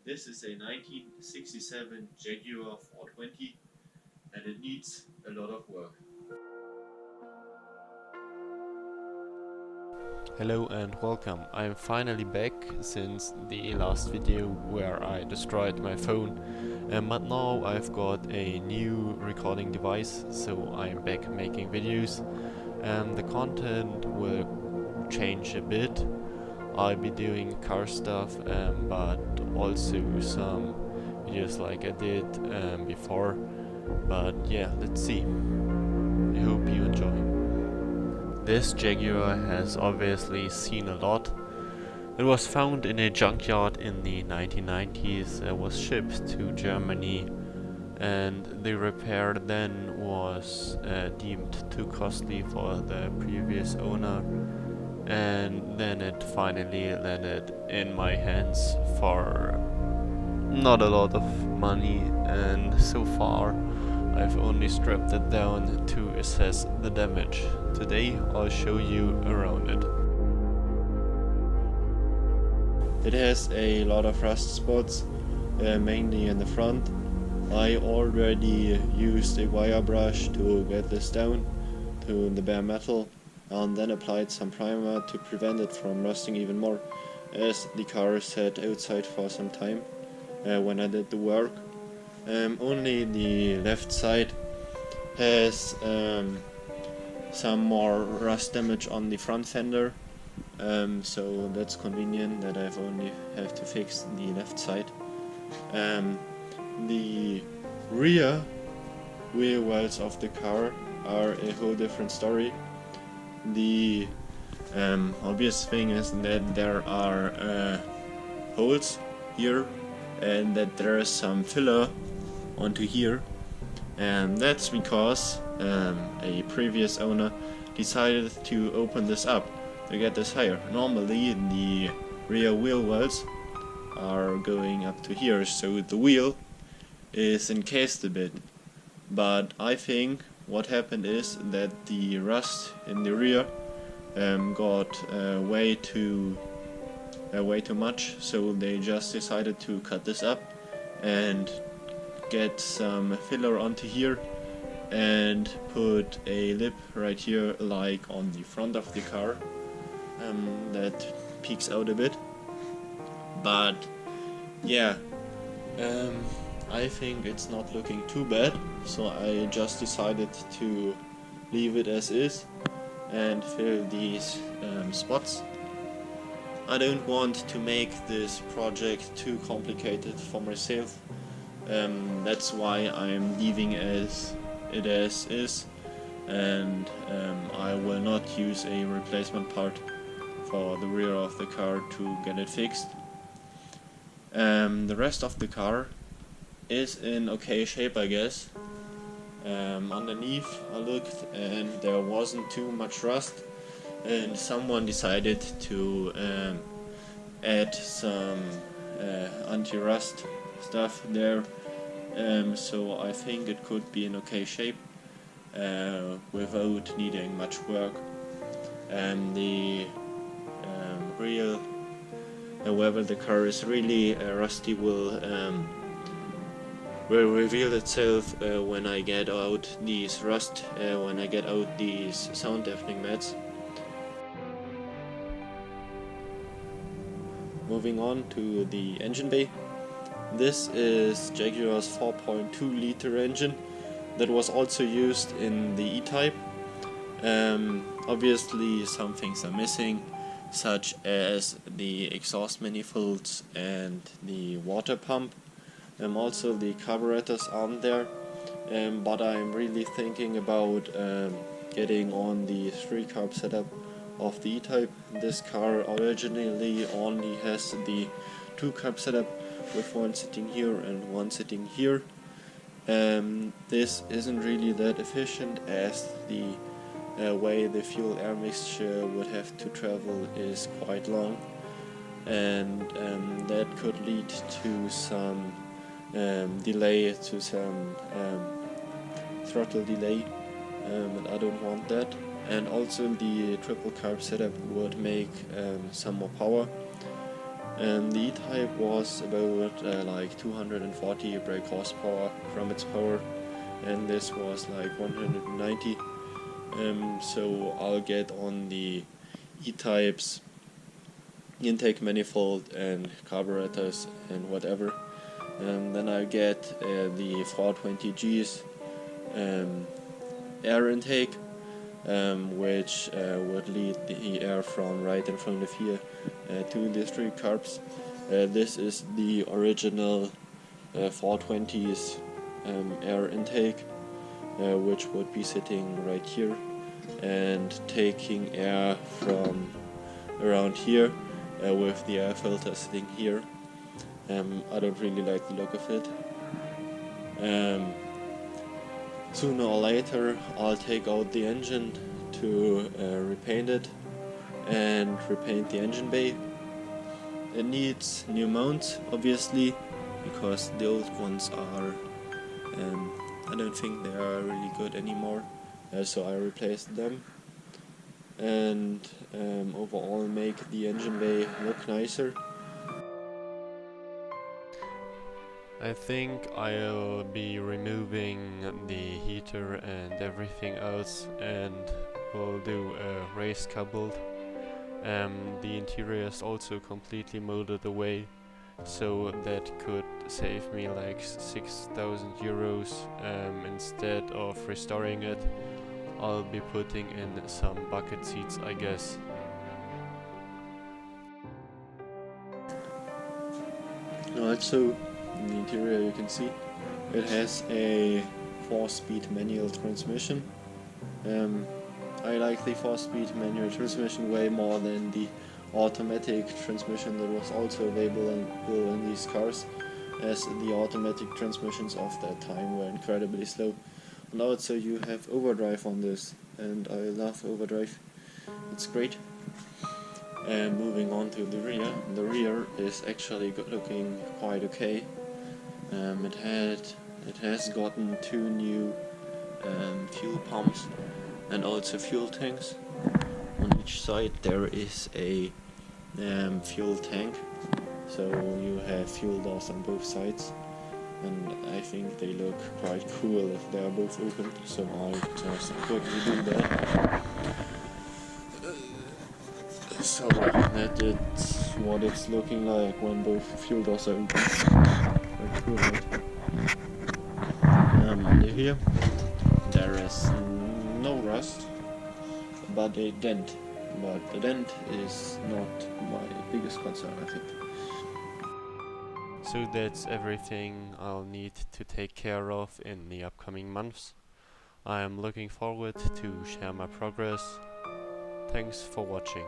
This is a 1967 Jaguar 420 and it needs a lot of work. Hello and welcome. I'm finally back since the last video where I destroyed my phone, but now I've got a new recording device, so I'm back making videos. The content will change a bit. I'll be doing car stuff, but also some videos like I did before. But yeah, let's see. I hope you enjoy. This Jaguar has obviously seen a lot. It was found in a junkyard in the 1990s, was shipped to Germany, and the repair then was deemed too costly for the previous owner, and then it finally landed in my hands for not a lot of money, and so far I've only stripped it down to assess the damage. Today I'll show you around it. It has a lot of rust spots, mainly in the front. I already used a wire brush to get this down to the bare metal and then applied some primer to prevent it from rusting even more, as the car sat outside for some time when I did the work. Only the left side has some more rust damage on the front fender, so that's convenient that I've only have to fix the left side. The rear wheel wells of the car are a whole different story. The obvious thing is that there are holes here and that there is some filler onto here, and that's because a previous owner decided to open this up to get this higher. Normally the rear wheel wells are going up to here, so the wheel is encased a bit, but I think what happened is that the rust in the rear got way too much, so they just decided to cut this up and get some filler onto here and put a lip right here like on the front of the car that peeks out a bit. But yeah, I think it's not looking too bad, so I just decided to leave it as is and fill these spots. I don't want to make this project too complicated for myself, that's why I'm leaving it as is, and I will not use a replacement part for the rear of the car to get it fixed. The rest of the car is in okay shape, I guess. Underneath I looked and there wasn't too much rust, and someone decided to add some anti-rust stuff there, so I think it could be in okay shape without needing much work. The real whether the car is really rusty will reveal itself when I get out these sound deafening mats. Moving on to the engine bay. This is Jaguar's 4.2 liter engine that was also used in the E-Type. Obviously some things are missing, such as the exhaust manifolds and the water pump. Also the carburetors aren't there, but I'm really thinking about getting on the 3-carb setup of the E-Type. This car originally only has the 2-carb setup with one sitting here and one sitting here. This isn't really that efficient, as the way the fuel air mixture would have to travel is quite long, and that could lead to some delay, to some throttle delay, and I don't want that. And also the triple carb setup would make some more power. And the E-Type was about like 240 brake horsepower from its power, and this was like 190. So I'll get on the E-Type's intake manifold and carburetors and whatever. And then I get the 420G's air intake, which would lead the air from right in front of here to the three carbs. This is the original 420's air intake, which would be sitting right here and taking air from around here with the air filter sitting here. I don't really like the look of it. Sooner or later I'll take out the engine to repaint it and repaint the engine bay. It needs new mounts, obviously, because the old ones are, I don't think they are really good anymore, so I replaced them. And overall make the engine bay look nicer. I think I'll be removing the heater and everything else, and we'll do a race car build. The interior is also completely molded away, so that could save me like 6,000 euros. Instead of restoring it, I'll be putting in some bucket seats, I guess. Also, in the interior you can see it has a 4-speed manual transmission. I like the 4-speed manual transmission way more than the automatic transmission that was also available in these cars, as the automatic transmissions of that time were incredibly slow. And also you have overdrive on this, and I love overdrive, it's great. And moving on to the rear is actually looking quite okay. It has gotten 2 new fuel pumps and also fuel tanks. On each side there is a fuel tank, so you have fuel doors on both sides, and I think they look quite cool if they are both open, so I'll just quickly do that. So that is what it's looking like when both fuel doors are open. Quite cool, right? Under here there is no rust, but a dent. But the dent is not my biggest concern, I think. So that's everything I'll need to take care of in the upcoming months. I am looking forward to share my progress. Thanks for watching.